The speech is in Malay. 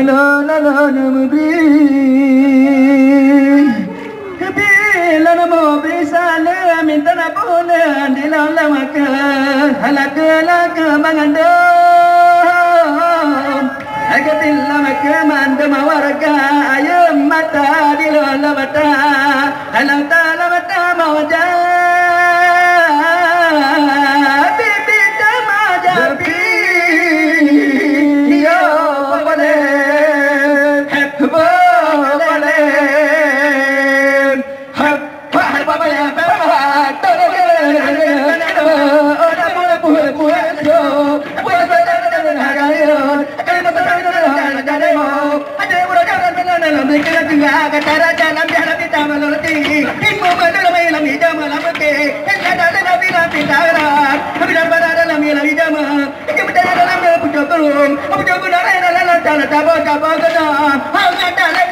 la la la nambi bila namo bisale minta na pole andila lamaka halaka laka mangando agatil lamaka mandama warga ayam mata dilo lamata halata lamata mawja bibi tamaja bi yo bale bale Apa